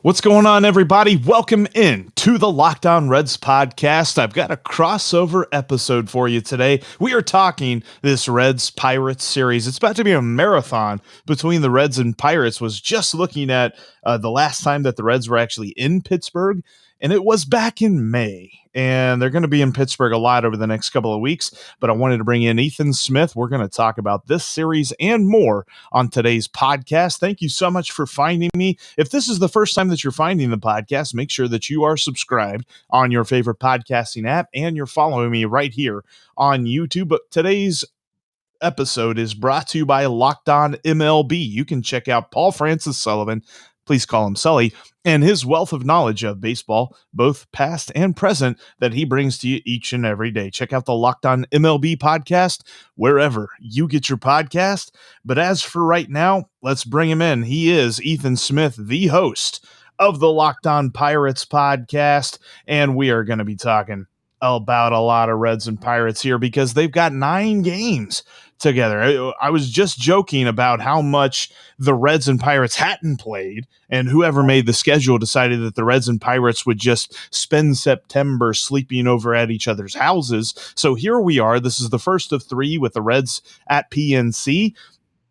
What's going on, everybody? Welcome in to the Lockdown Reds podcast. I've got a crossover episode for you today. We are talking this Reds-Pirates series. It's about to be a marathon between the Reds and Pirates. Was just looking at the last time that the Reds were actually in Pittsburgh, and it was back in May. And they're going to be in Pittsburgh a lot over the next couple of weeks. But I wanted to bring in Ethan Smith. We're going to talk about this series and more on today's podcast. Thank you so much for finding me. If this is the first time that you're finding the podcast, make sure that you are subscribed on your favorite podcasting app and you're following me right here on YouTube. But today's episode is brought to you by Lockedon MLB. You can check out Paul Francis Sullivan, please call him Sully, and his wealth of knowledge of baseball, both past and present, that he brings to you each and every day. Check out the Lockedon MLB podcast wherever you get your podcast. But as for right now, let's bring him in. He is Ethan Smith, the host of the Lockdown Pirates podcast, and we are going to be talking about a lot of Reds and Pirates here because they've got 9 games together. I was just joking about how much the Reds and Pirates hadn't played, and whoever made the schedule decided that the Reds and Pirates would just spend September sleeping over at each other's houses. So here we are. This is the first of 3 with the Reds at PNC.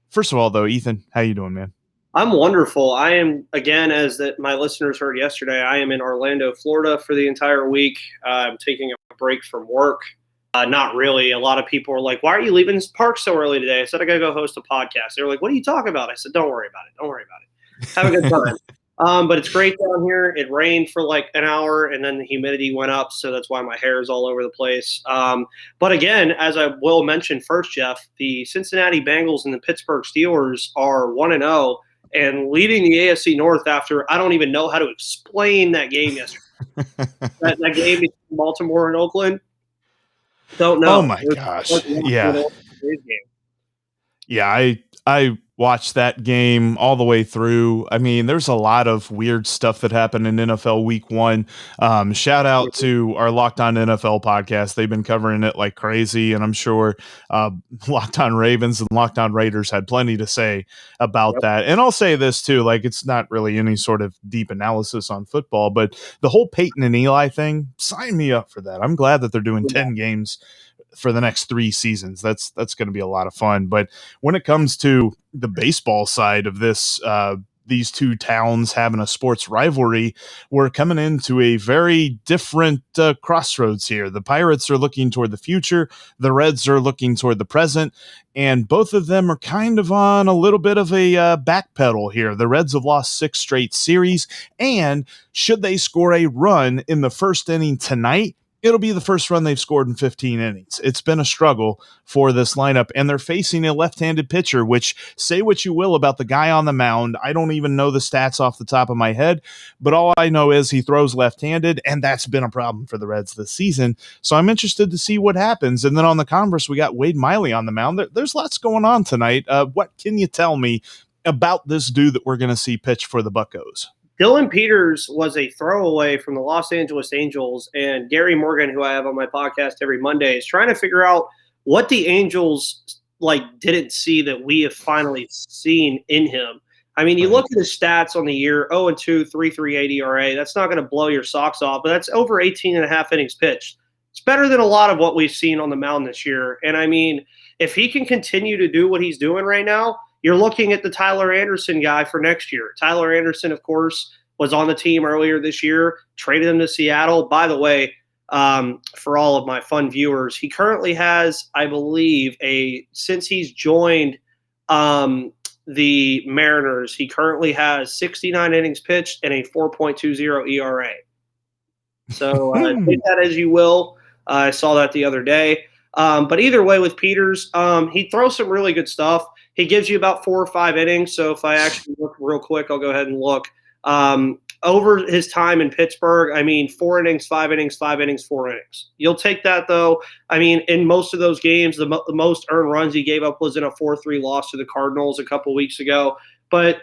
First of all, though, Ethan, how you doing, man? I'm wonderful. I am, again, as my listeners heard yesterday, I am in Orlando, Florida for the entire week. I'm taking a break from work. Not really. A lot of people are like, why are you leaving this park so early today? I said, I got to go host a podcast. They were like, what are you talking about? I said, don't worry about it. Don't worry about it. Have a good time. But it's great down here. It rained for like an hour, and then the humidity went up, so that's why my hair is all over the place. But again, as I will mention first, Jeff, the Cincinnati Bengals and the Pittsburgh Steelers are 1-0 and leading the AFC North after I don't even know how to explain that game yesterday. that game between Baltimore and Oakland. Don't know. Oh my gosh. Yeah. Yeah, I watched that game all the way through. I mean, there's a lot of weird stuff that happened in NFL Week 1. Shout out to our Locked On NFL podcast. They've been covering it like crazy, and I'm sure Locked On Ravens and Locked On Raiders had plenty to say about that. And I'll say this too, like it's not really any sort of deep analysis on football, but the whole Peyton and Eli thing, sign me up for that. I'm glad that they're doing 10 games for the next 3 seasons. That's going to be a lot of fun. But when it comes to the baseball side of this, these two towns having a sports rivalry, we're coming into a very different crossroads here. The Pirates are looking toward the future. The Reds are looking toward the present. And both of them are kind of on a little bit of a back pedal here. The Reds have lost 6 straight series. And should they score a run in the first inning tonight, it'll be the first run they've scored in 15 innings. It's been a struggle for this lineup, and they're facing a left-handed pitcher, which, say what you will about the guy on the mound, I don't even know the stats off the top of my head, but all I know is he throws left-handed, and that's been a problem for the Reds this season. So I'm interested to see what happens. And then on the converse, we got Wade Miley on the mound. There's lots going on tonight. What can you tell me about this dude that we're going to see pitch for the Buccos? Dylan Peters was a throwaway from the Los Angeles Angels, and Gary Morgan, who I have on my podcast every Monday, is trying to figure out what the Angels didn't see that we have finally seen in him. I mean, you look at his stats on the year, 0-2, 3.38 ERA. That's not going to blow your socks off, but that's over 18 and a half innings pitched. It's better than a lot of what we've seen on the mound this year. And I mean, if he can continue to do what he's doing right now, you're looking at the Tyler Anderson guy for next year. Tyler Anderson, of course, was on the team earlier this year, traded him to Seattle. By the way, for all of my fun viewers, he currently has, I believe, since he's joined the Mariners, he currently has 69 innings pitched and a 4.20 ERA. So take that as you will. I saw that the other day. But either way with Peters, he throws some really good stuff. He gives you about 4 or 5 innings. So if I actually look real quick, I'll go ahead and look. Over his time in Pittsburgh, I mean, 4 innings, 5 innings, 5 innings, 4 innings. You'll take that, though. I mean, in most of those games, the most earned runs he gave up was in a 4-3 loss to the Cardinals a couple weeks ago. But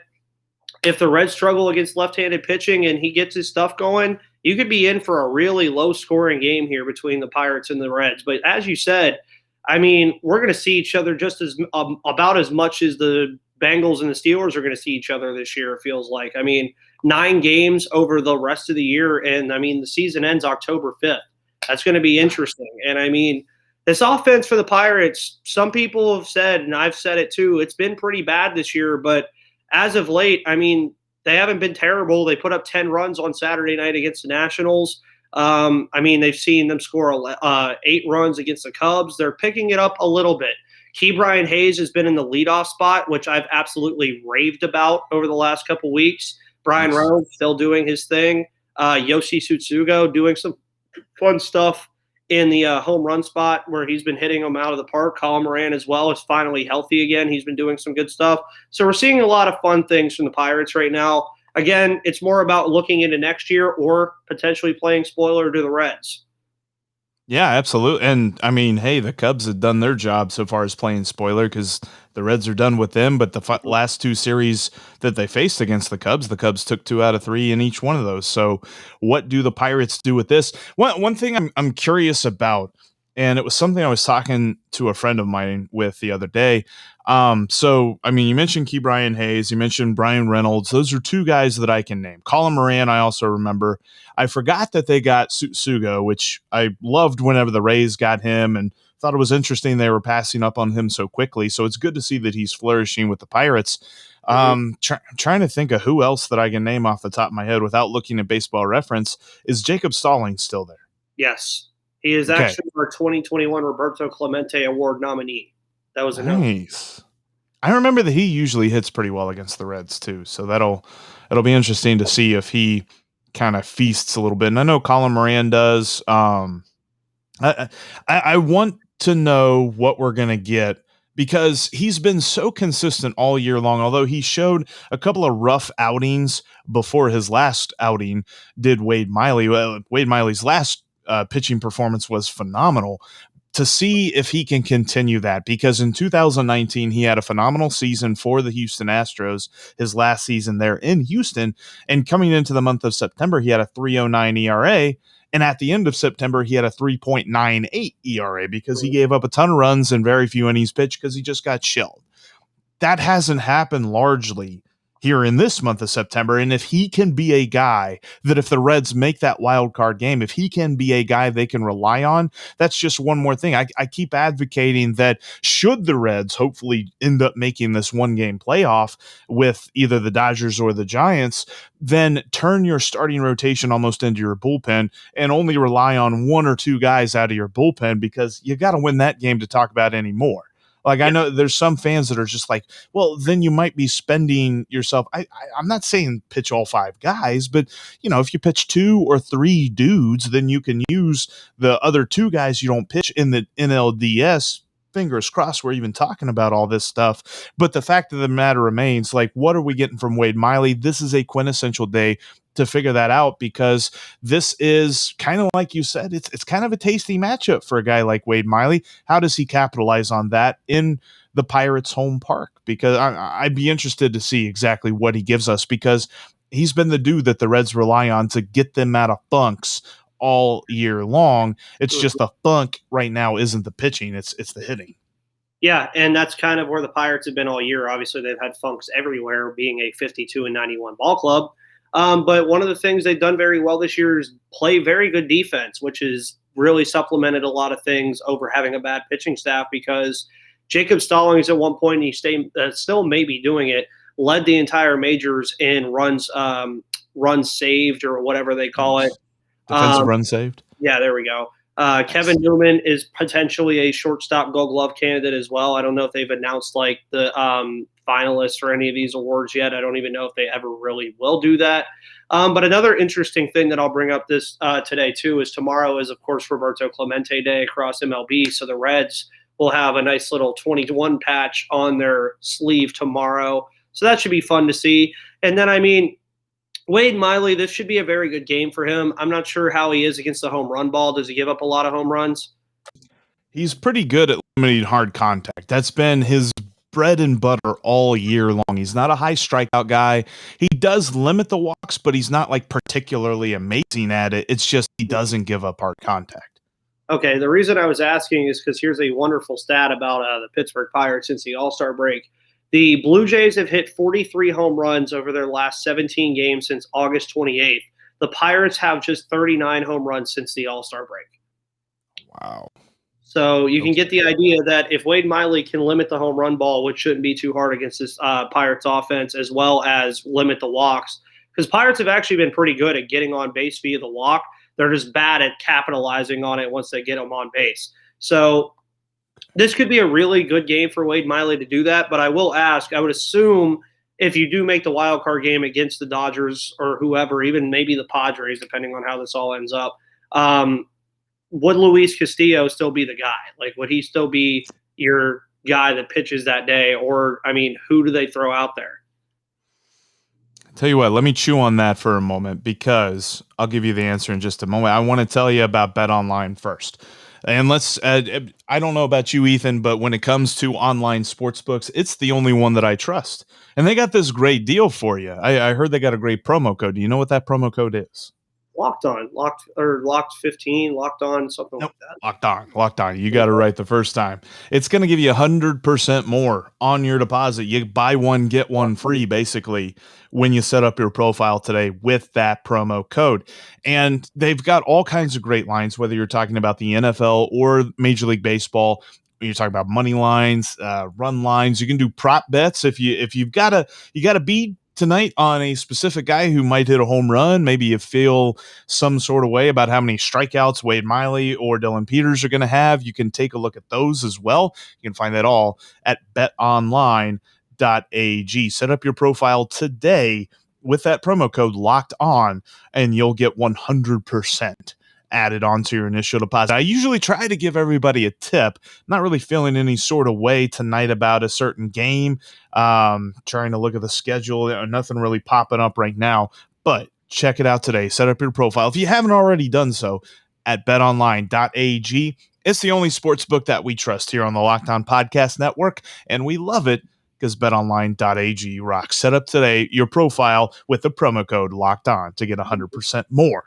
if the Reds struggle against left-handed pitching and he gets his stuff going, you could be in for a really low-scoring game here between the Pirates and the Reds. But as you said, I mean, we're going to see each other just as about as much as the Bengals and the Steelers are going to see each other this year, it feels like. I mean, 9 games over the rest of the year. And I mean, the season ends October 5th. That's going to be interesting. And I mean, this offense for the Pirates, some people have said, and I've said it too, it's been pretty bad this year. But as of late, I mean, they haven't been terrible. They put up 10 runs on Saturday night against the Nationals. I mean, they've seen them score 8 runs against the Cubs. They're picking it up a little bit. Ke'Bryan Hayes has been in the leadoff spot, which I've absolutely raved about over the last couple weeks. Brian Reynolds still doing his thing. Yoshi Tsutsugo doing some fun stuff in the home run spot where he's been hitting them out of the park. Colin Moran as well is finally healthy again. He's been doing some good stuff. So we're seeing a lot of fun things from the Pirates right now. Again, it's more about looking into next year or potentially playing spoiler to the Reds. Yeah, absolutely. And I mean, hey, the Cubs have done their job so far as playing spoiler because the Reds are done with them. But the last 2 series that they faced against the Cubs took 2 out of 3 in each one of those. So what do the Pirates do with this? One thing I'm curious about, and it was something I was talking to a friend of mine with the other day. So, I mean, you mentioned Ke'Bryan Hayes, you mentioned Brian Reynolds. Those are 2 guys that I can name. Colin Moran, I also remember. I forgot that they got Sugo, which I loved whenever the Rays got him and thought it was interesting they were passing up on him so quickly. So it's good to see that he's flourishing with the Pirates. Trying to think of who else that I can name off the top of my head without looking at Baseball Reference. Is Jacob Stallings still there? Yes. He is actually our 2021 Roberto Clemente Award nominee. That was nice. I remember that he usually hits pretty well against the Reds too, so it'll be interesting to see if he kind of feasts a little bit. And I know Colin Moran does. I want to know what we're gonna get because he's been so consistent all year long. Although he showed a couple of rough outings before his last outing, did Wade Miley. Well, Wade Miley's last pitching performance was phenomenal. To see if he can continue that, because in 2019 he had a phenomenal season for the Houston Astros, his last season there in Houston, and coming into the month of September he had a 3.09 ERA, and at the end of September he had a 3.98 ERA because he gave up a ton of runs and very few innings pitched because he just got shelled. That hasn't happened largely here in this month of September. And if he can be a guy that if the Reds make that wild card game, if he can be a guy they can rely on, that's just one more thing. I keep advocating that should the Reds hopefully end up making this 1-game playoff with either the Dodgers or the Giants, then turn your starting rotation almost into your bullpen and only rely on 1 or 2 guys out of your bullpen because you got to win that game to talk about anymore. Like, I know there's some fans that are just like, well, then you might be spending yourself. I'm not saying pitch all 5 guys, but, you know, if you pitch 2 or 3 dudes, then you can use the other 2 guys you don't pitch in the NLDS. Fingers crossed we're even talking about all this stuff. But the fact of the matter remains, like, what are we getting from Wade Miley? This is a quintessential day to figure that out because this is kind of like you said, it's kind of a tasty matchup for a guy like Wade Miley. How does he capitalize on that in the Pirates' home park? Because I'd be interested to see exactly what he gives us because he's been the dude that the Reds rely on to get them out of funks all year long. It's just the funk right now isn't the pitching, it's the hitting. Yeah, and that's kind of where the Pirates have been all year. Obviously, they've had funks everywhere, being a 52-91 ball club. But one of the things they've done very well this year is play very good defense, which has really supplemented a lot of things over having a bad pitching staff because Jacob Stallings at one point, he still may be doing it, led the entire majors in runs saved or whatever they call it. Defensive run saved? Yeah, there we go. Kevin Newman is potentially a shortstop Gold Glove candidate as well. I don't know if they've announced like the finalists for any of these awards yet. I don't even know if they ever really will do that. But another interesting thing that I'll bring up this today too is tomorrow is of course Roberto Clemente Day across MLB. So the Reds will have a nice little 21 patch on their sleeve tomorrow. So that should be fun to see. And then, I mean, Wade Miley, this should be a very good game for him. I'm not sure how he is against the home run ball. Does he give up a lot of home runs? He's pretty good at limiting hard contact. That's been his bread and butter all year long. He's not a high strikeout guy. He does limit the walks, but he's not like particularly amazing at it. It's just he doesn't give up hard contact. Okay, the reason I was asking is because here's a wonderful stat about the Pittsburgh Pirates since the All-Star break. The Blue Jays have hit 43 home runs over their last 17 games since August 28th. The Pirates have just 39 home runs since the All-Star break. Wow. So you can get the idea that if Wade Miley can limit the home run ball, which shouldn't be too hard against this Pirates offense, as well as limit the walks, because Pirates have actually been pretty good at getting on base via the walk. They're just bad at capitalizing on it once they get them on base. So this could be a really good game for Wade Miley to do that. But I will ask, I would assume if you do make the wild card game against the Dodgers or whoever, even maybe the Padres, depending on how this all ends up, would Luis Castillo still be the guy? Like, would he still be your guy that pitches that day? Or, I mean, who do they throw out there? Tell you what, let me chew on that for a moment because I'll give you the answer in just a moment. I want to tell you about BetOnline first. And I don't know about you, Ethan, but when it comes to online sports books, it's the only one that I trust. And they got this great deal for you. I heard they got a great promo code. Do you know what that promo code is? Locked 15, locked on, something like that. Locked on. You got it right the first time. It's going to give you 100% more on your deposit. You buy one, get one free, basically, when you set up your profile today with that promo code. And they've got all kinds of great lines, whether you're talking about the NFL or Major League Baseball. You're talking about money lines, run lines. You can do prop bets if you've got a beat tonight on a specific guy who might hit a home run. Maybe you feel some sort of way about how many strikeouts Wade Miley or Dylan Peters are going to have. You can take a look at those as well. You can find that all at betonline.ag. Set up your profile today with that promo code locked on, and you'll get 100% added onto your initial deposit. I usually try to give everybody a tip. Not really feeling any sort of way tonight about a certain game. Trying to look at the schedule. Nothing really popping up right now, but check it out today. Set up your profile if you haven't already done so at betonline.ag. It's the only sports book that we trust here on the Lockdown Podcast Network, and we love it because betonline.ag rocks. Set up today your profile with the promo code locked on to get 100% more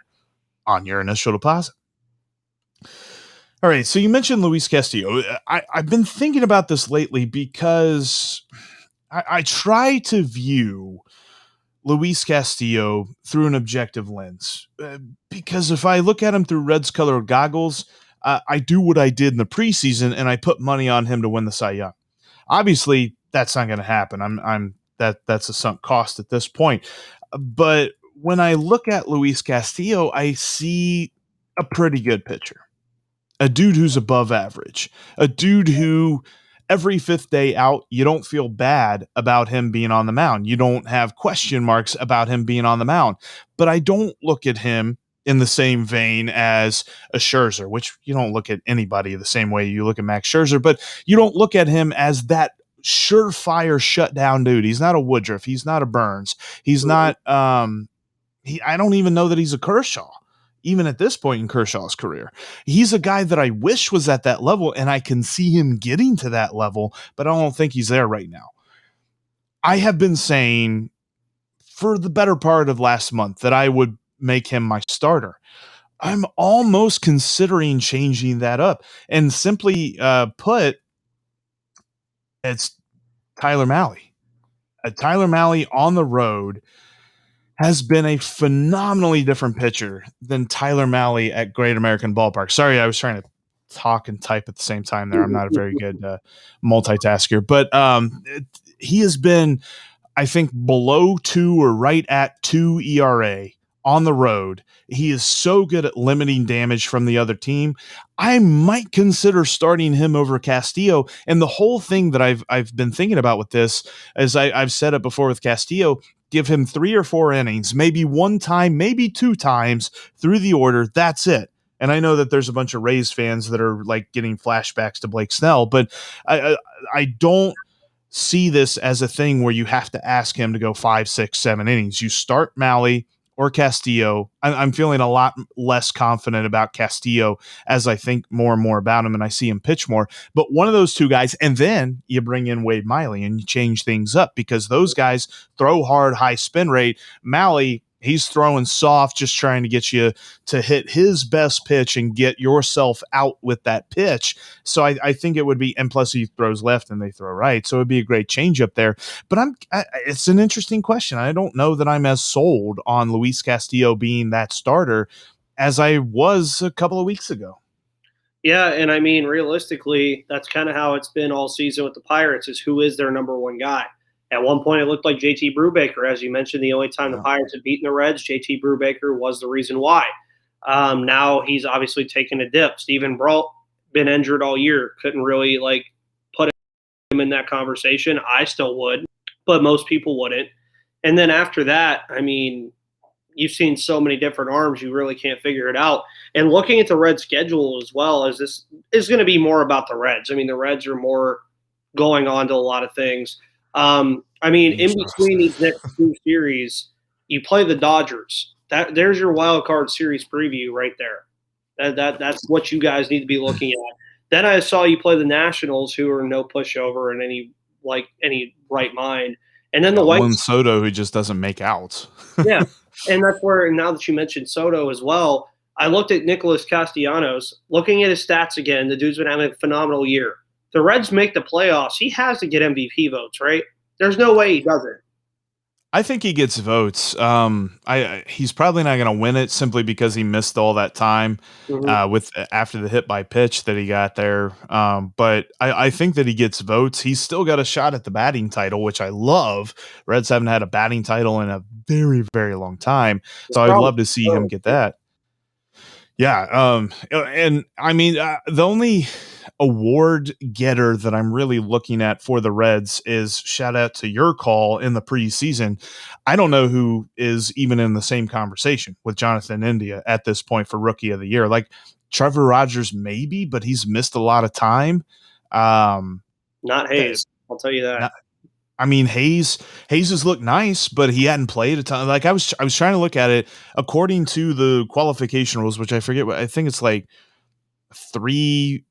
on your initial deposit. All right, so you mentioned Luis Castillo. I've been thinking about this lately because I try to view Luis Castillo through an objective lens. Because if I look at him through Reds colored goggles, I do what I did in the preseason and I put money on him to win the Cy Young. Obviously, that's not going to happen. That's a sunk cost at this point. But when I look at Luis Castillo, I see a pretty good pitcher, a dude who's above average, a dude who every fifth day out, you don't feel bad about him being on the mound. You don't have question marks about him being on the mound. But I don't look at him in the same vein as a Scherzer, which you don't look at anybody the same way you look at Max Scherzer, but you don't look at him as that surefire shutdown dude. He's not a Woodruff. He's not a Burns. He's not I don't even know that he's a Kershaw, even at this point in Kershaw's career. He's a guy that I wish was at that level, and I can see him getting to that level, but I don't think he's there right now. I have been saying for the better part of last month that I would make him my starter. I'm almost considering changing that up. And simply put, it's Tyler Mahle. Tyler Mahle on the road has been a phenomenally different pitcher than Tyler Mahle at Great American Ballpark. Sorry, I was trying to talk and type at the same time there. I'm not a very good multitasker, but he has been, I think, below 2 or right at 2 ERA on the road. He is so good at limiting damage from the other team. I might consider starting him over Castillo. And the whole thing that I've been thinking about with this, as I've said it before with Castillo, give him 3 or 4 innings, maybe one time, maybe 2 times through the order. That's it. And I know that there's a bunch of Rays fans that are like getting flashbacks to Blake Snell, but I don't see this as a thing where you have to ask him to go 5, 6, 7 innings. You start Mahle or Castillo. I'm feeling a lot less confident about Castillo as I think more and more about him and I see him pitch more. But one of those two guys, and then you bring in Wade Miley and you change things up because those guys throw hard, high spin rate. Mahle He's throwing soft, just trying to get you to hit his best pitch and get yourself out with that pitch. So I think it would be, and plus he throws left and they throw right. So it'd be a great changeup there. But it's an interesting question. I don't know that I'm as sold on Luis Castillo being that starter as I was a couple of weeks ago. Yeah, and I mean, realistically, that's kind of how it's been all season with the Pirates is who is their number one guy. At one point, it looked like JT Brubaker. As you mentioned, the only time the Pirates had beaten the Reds, JT Brubaker was the reason why. Now he's obviously taken a dip. Steven Brault been injured all year. Couldn't really put him in that conversation. I still would, but most people wouldn't. And then after that, I mean, you've seen so many different arms, you really can't figure it out. And looking at the Reds schedule as well, as this is going to be more about the Reds. I mean, the Reds are more going on to a lot of things. I mean, in between these next two series, you play the Dodgers. There's your wild card series preview right there. That's what you guys need to be looking at. Then I saw you play the Nationals, who are no pushover in any right mind. And then the White Juan Soto, who just doesn't make outs. Yeah. And that's where, now that you mentioned Soto as well, I looked at Nicholas Castellanos, looking at his stats again. The dude's been having a phenomenal year. The Reds make the playoffs. He has to get MVP votes, right? There's no way he doesn't. I think he gets votes. He's probably not going to win it simply because he missed all that time with after the hit by pitch that he got there. But I think that he gets votes. He's still got a shot at the batting title, which I love. Reds haven't had a batting title in a very, very long time, so I'd love to see him get that. Yeah, and I mean, the only award getter that I'm really looking at for the Reds is, shout out to your call in the preseason. I don't know who is even in the same conversation with Jonathan India at this point for Rookie of the Year. Like Trevor Rogers, maybe, but he's missed a lot of time. Not Hayes, I'll tell you that. I mean, Hayes has looked nice, but he hadn't played a ton. Like I was trying to look at it according to the qualification rules, which I forget what I think it's like three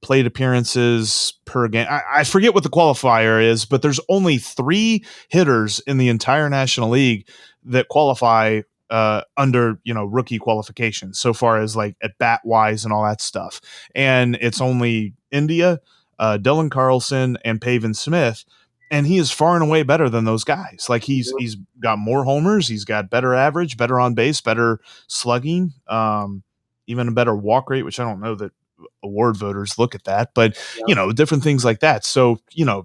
plate appearances per game. I forget what the qualifier is, but there's only 3 hitters in the entire National League that qualify under rookie qualifications so far as like at bat wise and all that stuff. And it's only India, Dylan Carlson, and Pavin Smith. And he is far and away better than those guys. Like he's got more homers, he's got better average, better on base, better slugging, even a better walk rate, which I don't know that award voters look at that, but different things like that. So,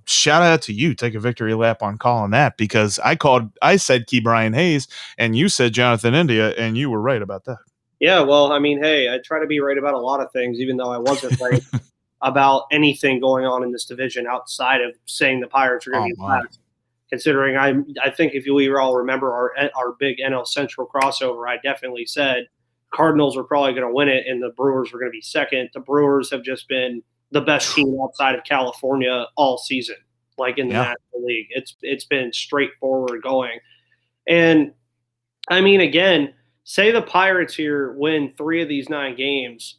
shout out to you. Take a victory lap on calling that, because I said Key Brian Hayes and you said Jonathan India, and you were right about that. Yeah. Well, I mean, hey, I try to be right about a lot of things, even though I wasn't right about anything going on in this division outside of saying the Pirates are going to be last. Considering I think if we all remember our big NL Central crossover, I definitely said Cardinals were probably going to win it and the Brewers were going to be second. The Brewers have just been the best team outside of California all season, like in the National League. It's been straightforward going. And I mean, again, say the Pirates here win 3 of these 9 games.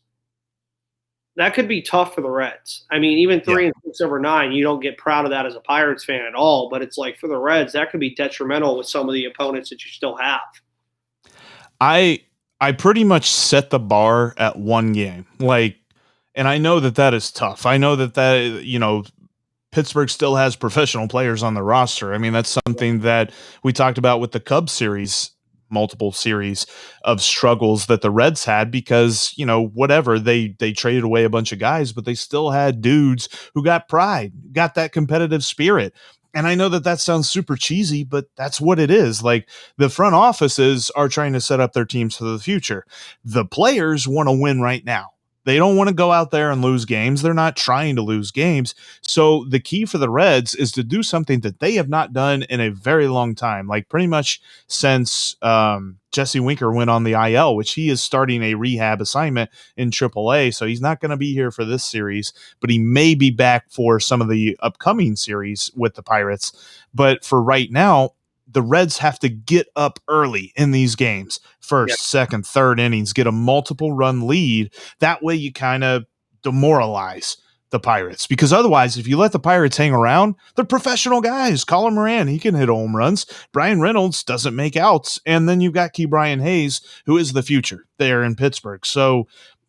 That could be tough for the Reds. I mean, even 3 and 6 over 9, you don't get proud of that as a Pirates fan at all. But it's like for the Reds, that could be detrimental with some of the opponents that you still have. I pretty much set the bar at 1 game. And I know that is tough. I know that Pittsburgh still has professional players on the roster. I mean, that's something that we talked about with the Cubs series, multiple series of struggles that the Reds had because, whatever, they traded away a bunch of guys, but they still had dudes who got pride, got that competitive spirit. And I know that sounds super cheesy, but that's what it is. Like the front offices are trying to set up their teams for the future. The players want to win right now. They don't want to go out there and lose games. They're not trying to lose games. So the key for the Reds is to do something that they have not done in a very long time, like pretty much since Jesse Winker went on the IL, which he is starting a rehab assignment in AAA. So he's not going to be here for this series, but he may be back for some of the upcoming series with the Pirates. But for right now, the Reds have to get up early in these games, first, second, third innings, get a multiple run lead. That way you kind of demoralize the Pirates, because otherwise, if you let the Pirates hang around, they're professional guys. Colin Moran, he can hit home runs. Brian Reynolds doesn't make outs. And then you've got Ke'Bryan Hayes, who is the future there in Pittsburgh. So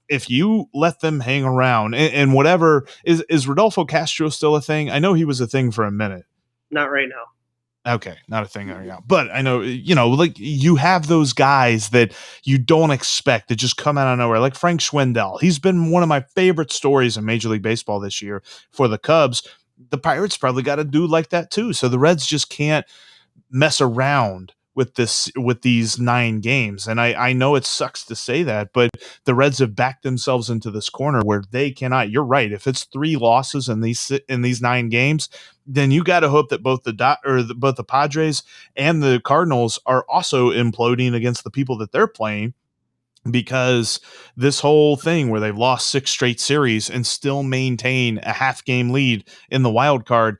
if you let them hang around and whatever, is Rodolfo Castro still a thing? I know he was a thing for a minute. Not right now. Okay, not a thing right now. But I know, like you have those guys that you don't expect to just come out of nowhere, like Frank Schwindel. He's been one of my favorite stories in Major League Baseball this year for the Cubs. The Pirates probably got a dude like that too. So the Reds just can't mess around with these 9 games. And I know it sucks to say that, but the Reds have backed themselves into this corner where they cannot. You're right. If it's 3 losses in these 9 games, then you got to hope that both both the Padres and the Cardinals are also imploding against the people that they're playing, because this whole thing where they've lost 6 straight series and still maintain a half game lead in the wild card,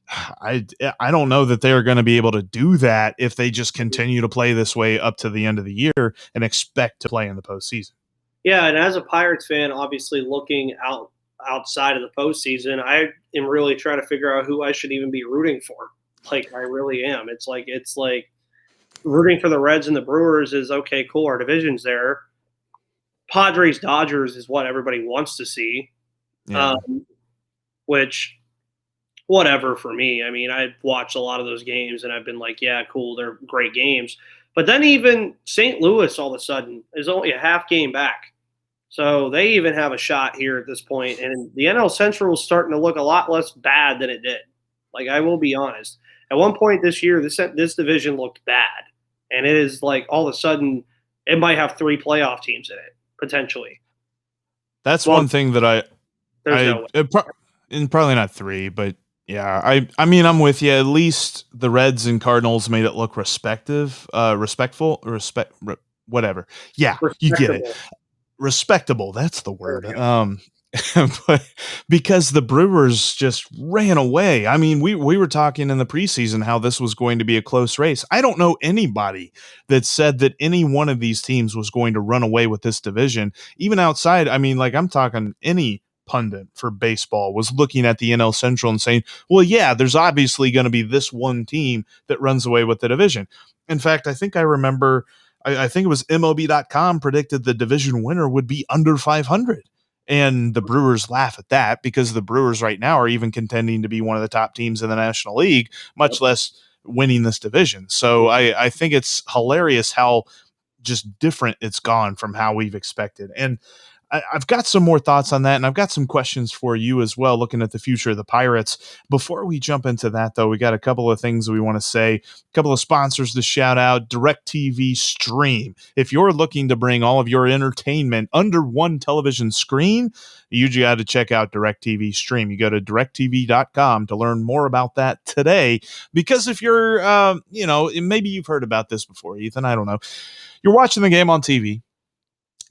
I don't know that they're going to be able to do that if they just continue to play this way up to the end of the year and expect to play in the postseason. Yeah, and as a Pirates fan, obviously looking outside of the postseason, I am really trying to figure out who I should even be rooting for. Like, I really am. It's like rooting for the Reds and the Brewers is okay, cool. Our division's there. Padres Dodgers is what everybody wants to see, Yeah. which whatever for me. I mean, I've watched a lot of those games and I've been like, yeah, cool, they're great games. But then even St. Louis all of a sudden is only a half game back. So they even have a shot here at this point. And the NL Central is starting to look a lot less bad than it did. Like, I will be honest. At one point this year, this division looked bad. And it is like all of a sudden it might have 3 playoff teams in it, potentially. That's one thing that there's no way. And probably not 3, but yeah, I mean, I'm with you. At least the Reds and Cardinals made it look respectful, whatever. Yeah, you get it. Respectable. That's the word. But because the Brewers just ran away. I mean, we were talking in the preseason how this was going to be a close race. I don't know anybody that said that any one of these teams was going to run away with this division, even outside. I mean, like, I'm talking any pundit for baseball was looking at the NL Central and saying, well, yeah, there's obviously going to be this one team that runs away with the division. In fact, I think I remember, I think it was MLB.com predicted the division winner would be under 500. And the Brewers laugh at that, because the Brewers right now are even contending to be one of the top teams in the National League, much less winning this division. So I think it's hilarious how just different it's gone from how we've expected. And I've got some more thoughts on that, and I've got some questions for you as well, looking at the future of the Pirates. Before we jump into that, though, we got a couple of things we want to say, a couple of sponsors to shout out. DirecTV Stream. If you're looking to bring all of your entertainment under one television screen, you got to check out DirecTV Stream. You go to directtv.com to learn more about that today, because if you're, maybe you've heard about this before, Ethan, I don't know. You're watching the game on TV.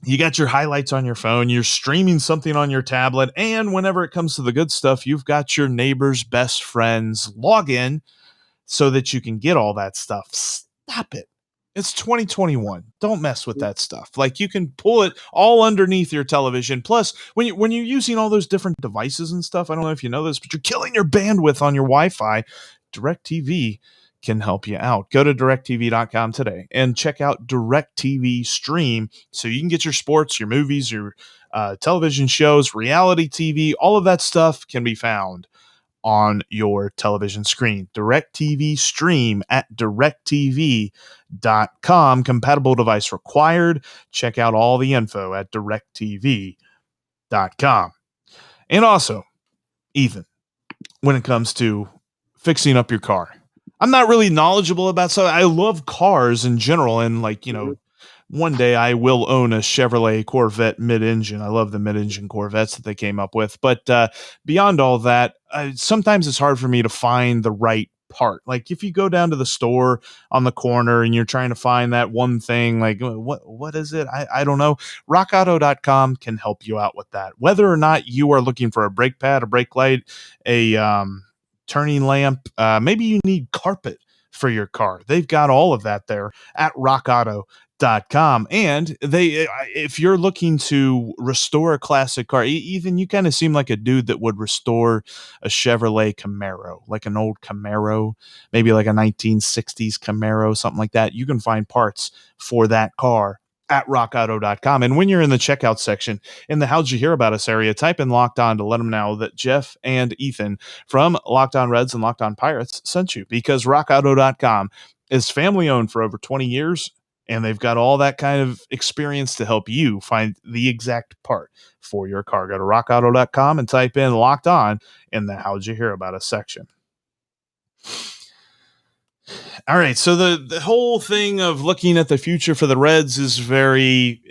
You got your highlights on your phone, you're streaming something on your tablet, and whenever it comes to the good stuff, you've got your neighbor's best friends log in so that you can get all that stuff. Stop it. It's 2021. Don't mess with that stuff. Like, you can pull it all underneath your television. Plus, when you're using all those different devices and stuff, I don't know if you know this, but you're killing your bandwidth on your Wi-Fi. DirecTV can help you out. Go to directtv.com today and check out DirecTV Stream so you can get your sports, your movies, your television shows, reality TV. All of that stuff can be found on your television screen. DirecTV Stream at directtv.com. Compatible device required. Check out all the info at directtv.com. And also, Ethan, when it comes to fixing up your car, I'm not really knowledgeable about stuff. I love cars in general, and one day I will own a Chevrolet Corvette mid-engine. I love the mid-engine Corvettes that they came up with. But beyond all that, sometimes it's hard for me to find the right part. Like, if you go down to the store on the corner and you're trying to find that one thing, like, what is it? I don't know. RockAuto.com can help you out with that. Whether or not you are looking for a brake pad, a brake light, a turning lamp, maybe you need carpet for your car. They've got all of that there at rockauto.com. .com. And they, if you're looking to restore a classic car, Ethan, you kind of seem like a dude that would restore a Chevrolet Camaro, like an old Camaro, maybe like a 1960s Camaro, something like that. You can find parts for that car at rockauto.com. And when you're in the checkout section in the How'd You Hear About Us area, type in Locked On to let them know that Jeff and Ethan from Locked On Reds and Locked On Pirates sent you, because rockauto.com is family owned for over 20 years. And they've got all that kind of experience to help you find the exact part for your car. Go to rockauto.com and type in Locked On in the How'd You Hear About Us section. All right, so the whole thing of looking at the future for the Reds is very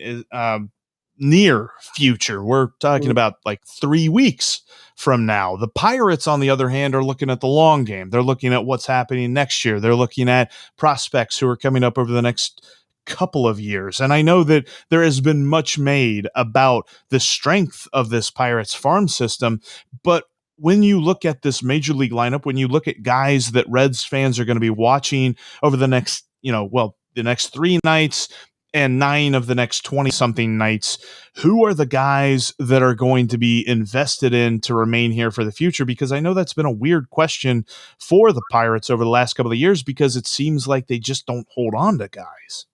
near future. We're talking about like 3 weeks from now. The Pirates, on the other hand, are looking at the long game. They're looking at what's happening next year. They're looking at prospects who are coming up over the next couple of years. And I know that there has been much made about the strength of this Pirates farm system, but when you look at this major league lineup, when you look at guys that Reds fans are going to be watching over the next, the next 3 nights and 9 of the next 20 something nights, who are the guys that are going to be invested in to remain here for the future? Because I know that's been a weird question for the Pirates over the last couple of years, because it seems like they just don't hold on to guys.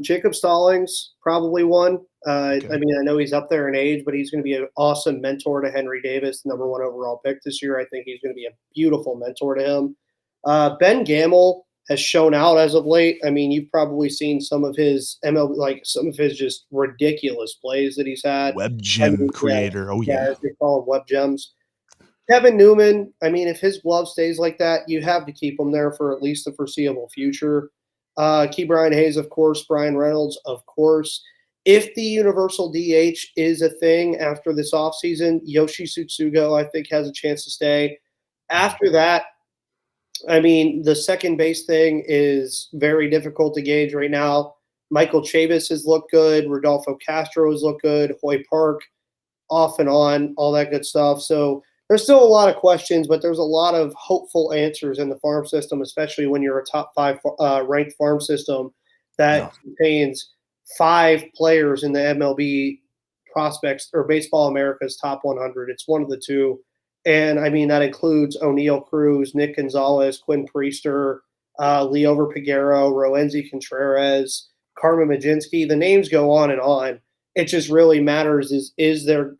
Jacob Stallings, probably one. Okay. I mean, I know he's up there in age, but he's going to be an awesome mentor to Henry Davis, number 1 overall pick this year. I think he's going to be a beautiful mentor to him. Ben Gamel has shown out as of late. I mean, you've probably seen some of his MLB, like some of his just ridiculous plays that he's had. Web gem creator. As they call him, web gems. Kevin Newman, I mean, if his glove stays like that, you have to keep him there for at least the foreseeable future. Key Brian Hayes, of course. Brian Reynolds, of course. If the universal DH is a thing after this offseason, Yoshi Tsutsugo, I think, has a chance to stay. After that, I mean, the second base thing is very difficult to gauge right now. Michael Chavis has looked good. Rodolfo Castro has looked good. Hoy Park, off and on, all that good stuff. So there's still a lot of questions, but there's a lot of hopeful answers in the farm system, especially when you're a top 5 ranked farm system that contains 5 players in the MLB prospects or Baseball America's top 100. It's one of the 2. And I mean, that includes O'Neill Cruz, Nick Gonzalez, Quinn Priester, Leover Peguero, Roenzi Contreras, Carmen Majinski. The names go on and on. It just really matters is their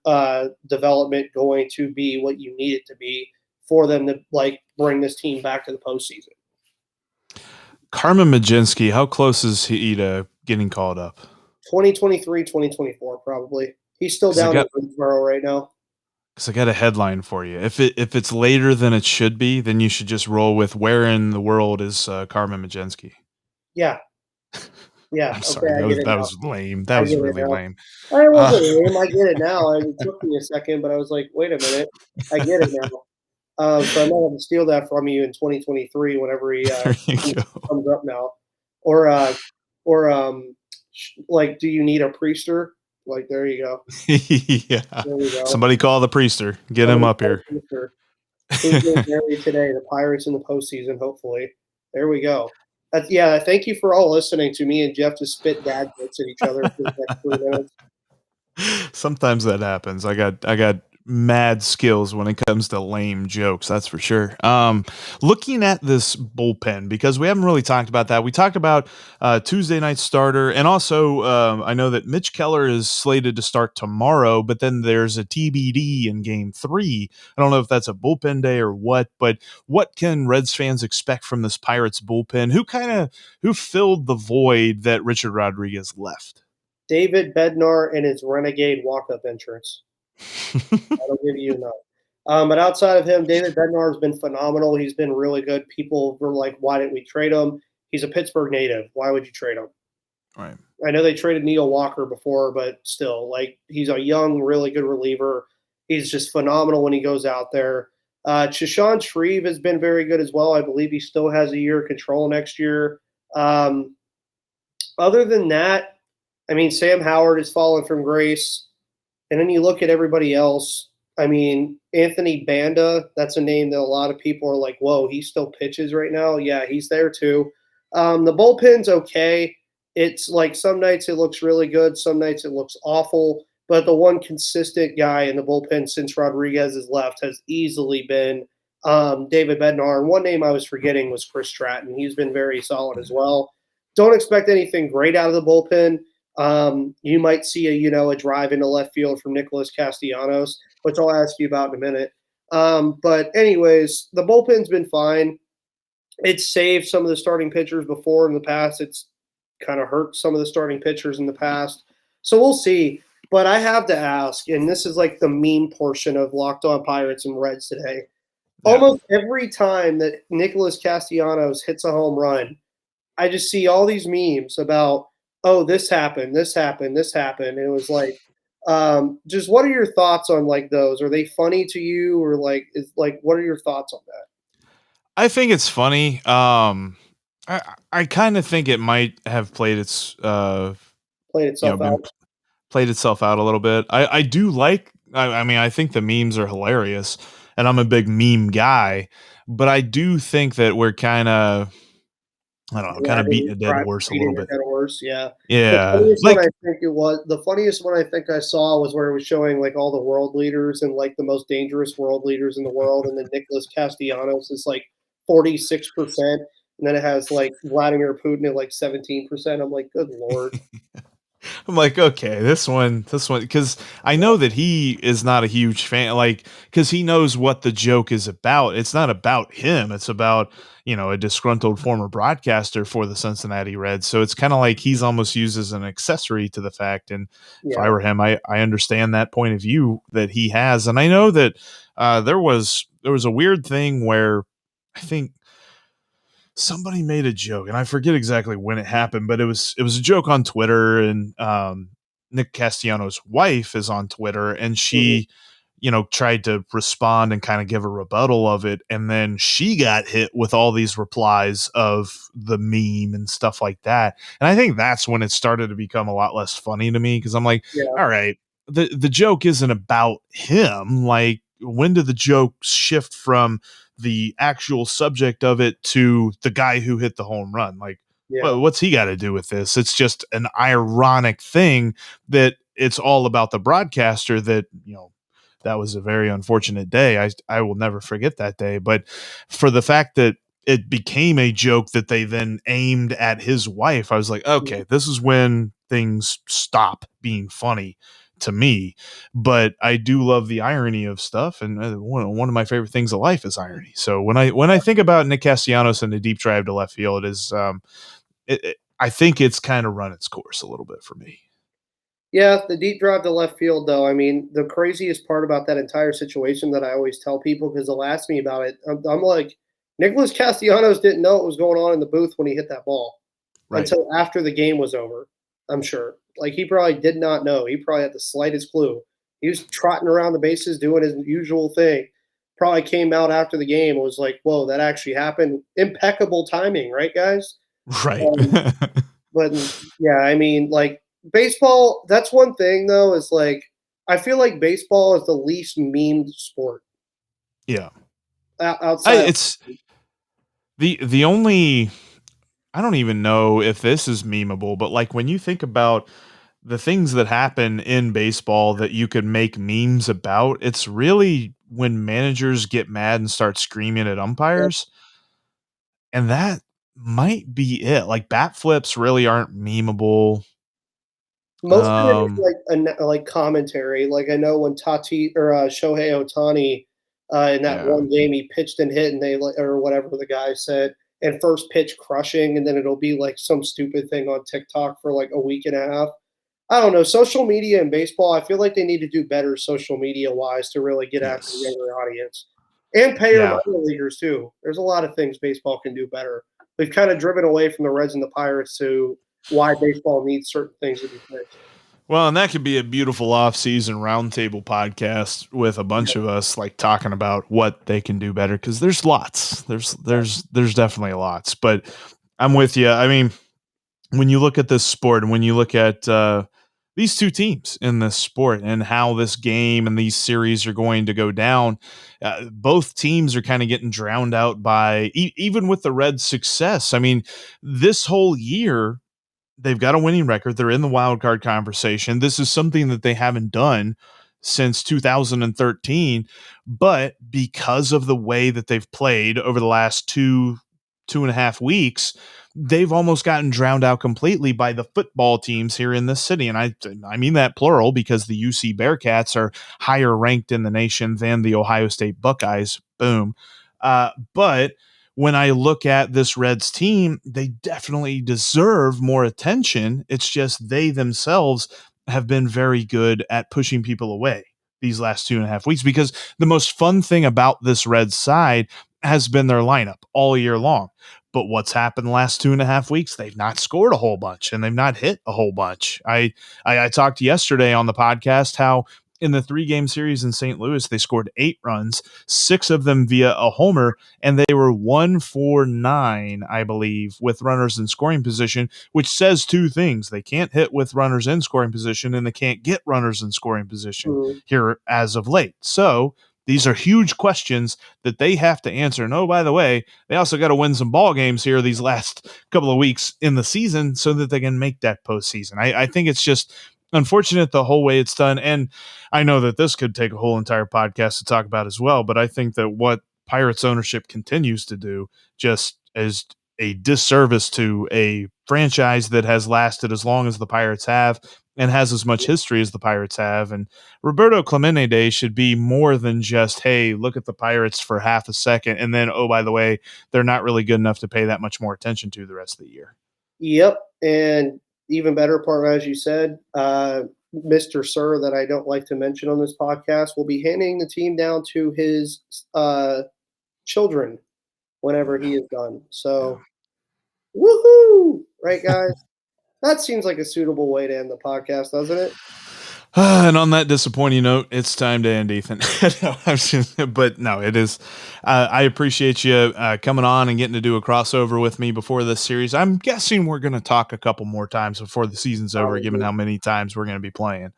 development going to be what you need it to be for them to like bring this team back to the postseason? Carmen Majinski, how close is he to getting called up? 2023, 2024, probably. He's still down in Greensboro right now. Because I got a headline for you. If it's later than it should be, then you should just roll with where in the world is Carmen Majinski? Yeah. Yeah. I'm sorry. That was lame. That was really lame. It wasn't lame. I get it now. It took me a second, but I was like, wait a minute. I get it now. So I might have to steal that from you in 2023 whenever he comes up now. Or like, do you need a priester? Like, there you go. Yeah. There we go. Somebody call the priester. Get him up here. Who's getting married today? The Pirates in the postseason, hopefully. There we go. Thank you for all listening to me and Jeff just spit dad jokes at each other for the next 3 minutes. Sometimes that happens. I got mad skills when it comes to lame jokes, that's for sure. Looking at this bullpen, because we haven't really talked about that. We talked about Tuesday night starter, and also I know that Mitch Keller is slated to start tomorrow, but then there's a TBD in game 3. I don't know if that's a bullpen day or what, but what can Reds fans expect from this Pirates bullpen? Who filled the void that Richard Rodriguez left? David Bednar and his renegade walk-up entrance. That'll give you enough. But outside of him, David Bednar has been phenomenal. He's been really good. People were like, why didn't we trade him? He's a Pittsburgh native. Why would you trade him? Right. I know they traded Neil Walker before, but still, like, he's a young, really good reliever. He's just phenomenal when he goes out there. Chashawn Shreve has been very good as well. I believe he still has a year of control next year. Other than that, I mean, Sam Howard has fallen from grace. And then you look at everybody else. I mean, Anthony Banda, that's a name that a lot of people are like, whoa, he still pitches right now. Yeah, he's there too. The bullpen's okay. it's like some nights it looks really good, some nights it looks awful. But the one consistent guy in the bullpen since Rodriguez has left has easily been David Bednar. And one name I was forgetting was Chris Stratton. He's been very solid as well. Don't expect anything great out of the bullpen. You might see a drive into left field from Nicholas Castellanos, which I'll ask you about in a minute. But anyways, the bullpen's been fine. It's saved some of the starting pitchers before in the past. It's kind of hurt some of the starting pitchers in the past. So we'll see. But I have to ask, and this is like the meme portion of Locked On Pirates and Reds today. Yeah. Almost every time that Nicholas Castellanos hits a home run, I just see all these memes about, oh, this happened, this happened, this happened. And it was like, just what are your thoughts on like those? Are they funny to you, or what are your thoughts on that? I think it's funny. I kind of think it might have played its Played itself out. been played itself out a little bit. I do like. I mean, I think the memes are hilarious, and I'm a big meme guy. But I do think that we're kind of, I don't know, kind of beating a dead horse a Beating little a bit. dead horse, yeah. Yeah, like The funniest one I think I saw was where it was showing like all the world leaders and like the most dangerous world leaders in the world, and then Nicholas Castellanos is like 46%, and then it has like Vladimir Putin at like 17%. I'm like, good lord. I'm like, okay, this one, because I know that he is not a huge fan, like, because he knows what the joke is about. It's not about him. It's about, a disgruntled former broadcaster for the Cincinnati Reds. So it's kind of like he's almost used as an accessory to the fact. And if I Yeah. were him, I understand that point of view that he has. And I know that there was a weird thing where I think somebody made a joke, and I forget exactly when it happened, but it was a joke on Twitter, and Nick Castellanos' wife is on Twitter, and Mhm. she, tried to respond and kind of give a rebuttal of it, and then she got hit with all these replies of the meme and stuff like that. And I think that's when it started to become a lot less funny to me, because I'm like, Yeah. all right, the joke isn't about him. Like, when did the joke shift from the actual subject of it to the guy who hit the home run? Like, Yeah. well, what's he got to do with this? It's just an ironic thing that it's all about the broadcaster. That was a very unfortunate day. I will never forget that day. But for the fact that it became a joke that they then aimed at his wife, I was like, Mhm. okay, this is when things stop being funny to me. But I do love the irony of stuff, and one of my favorite things of life is irony. So when I think about Nick Castellanos and the deep drive to left field, is I think it's kind of run its course a little bit for me. Yeah, the deep drive to left field, though. I mean, the craziest part about that entire situation that I always tell people because they'll ask me about it, I'm like, Nicholas Castellanos didn't know what was going on in the booth when he hit that ball Right. until after the game was over. I'm sure. Like, he probably did not know. He probably had the slightest clue. He was trotting around the bases doing his usual thing. Probably came out after the game and was like, whoa, that actually happened. Impeccable timing, right, guys? Right. Um, but yeah, I mean, like baseball, that's one thing though, is like I feel like baseball is the least memed sport Yeah. I outside of it's the only I don't even know if this is memeable, but like when you think about the things that happen in baseball that you could make memes about, it's really when managers get mad and start screaming at umpires. And that might be it. Like, bat flips really aren't memeable. most of it is Um, like commentary. Like I know when Tati or Shohei Otani in that yeah. one game he pitched and hit and or whatever the guy said, and first pitch crushing, and then it'll be like some stupid thing on TikTok for like a week and a half. I don't know. Social media and baseball, I feel like they need to do better social media wise to really get after the Yes. younger audience and pay your Yeah. minor leaguers too. There's a lot of things baseball can do better. We've kind of driven away from the Reds and the Pirates to why baseball needs certain things to be fixed. Well, and that could be a beautiful off-season roundtable podcast with a bunch Yeah. of us like talking about what they can do better, because there's lots. There's definitely lots. But I'm with you. I mean, when you look at this sport and when you look at these two teams in this sport and how this game and these series are going to go down, both teams are kind of getting drowned out by even with the Reds' success. I mean, this whole year they've got a winning record. They're in the wild card conversation. This is something that they haven't done since 2013, but because of the way that they've played over the last two and a half weeks, they've almost gotten drowned out completely by the football teams here in this city. And I mean that plural, because the UC Bearcats are higher ranked in the nation than the Ohio State Buckeyes. Boom. But when I look at this Reds team, they definitely deserve more attention. It's just they themselves have been very good at pushing people away these last 2.5 weeks, because the most fun thing about this Reds side has been their lineup all year long. But what's happened the last 2.5 weeks? They've not scored a whole bunch and they've not hit a whole bunch. I talked yesterday on the podcast how in the 3-game series in St. Louis, they scored 8 runs, 6 of them via a homer, and they were 1 for 9, I believe, with runners in scoring position, which says two things. They can't hit with runners in scoring position, and they can't get runners in scoring position here as of late. So these are huge questions that they have to answer. And oh, by the way, they also got to win some ball games here these last couple of weeks in the season so that they can make that postseason. I think it's just unfortunate the whole way it's done. And I know that this could take a whole entire podcast to talk about as well, but I think that what Pirates ownership continues to do just is a disservice to a franchise that has lasted as long as the Pirates have and has as much history as the Pirates have. And Roberto Clemente Day should be more than just, hey, look at the Pirates for half a second, and then, oh, by the way, they're not really good enough to pay that much more attention to the rest of the year. Yep. And even better part, as you said, Mr. Sir, that I don't like to mention on this podcast, will be handing the team down to his children whenever he is done. So, woohoo! Right, guys? That seems like a suitable way to end the podcast, doesn't it? And on that disappointing note, it's time to end, Ethan. But no, it is. I appreciate you coming on and getting to do a crossover with me before this series. I'm guessing we're going to talk a couple more times before the season's over, given how many times we're going to be playing.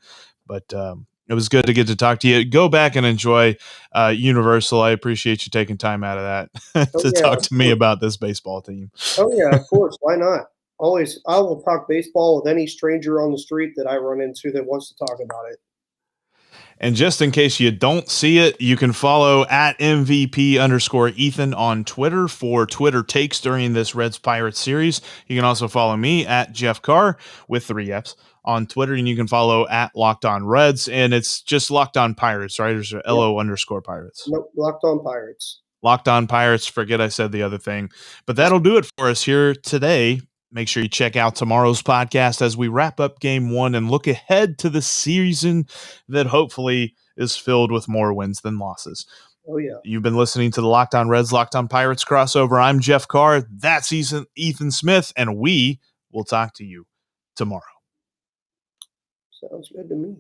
But it was good to get to talk to you. Go back and enjoy Universal. I appreciate you taking time out of that to talk to me about this baseball team. Oh, yeah, of course. Why not? Always, I will talk baseball with any stranger on the street that I run into that wants to talk about it. And just in case you don't see it, you can follow at MVP_Ethan on Twitter for Twitter takes during this Reds Pirates series. You can also follow me at Jeff Carr with 3 F's on Twitter, and you can follow at Locked On Reds, and it's just Locked On Pirates, right? Or is it LO_Pirates? Nope, Locked On Pirates. Locked On Pirates. Forget I said the other thing. But that'll do it for us here today. Make sure you check out tomorrow's podcast as we wrap up game 1 and look ahead to the season that hopefully is filled with more wins than losses. Oh, yeah. You've been listening to the Locked On Reds, Locked On Pirates crossover. I'm Jeff Carr. That's Ethan Smith, and we will talk to you tomorrow. Sounds good to me.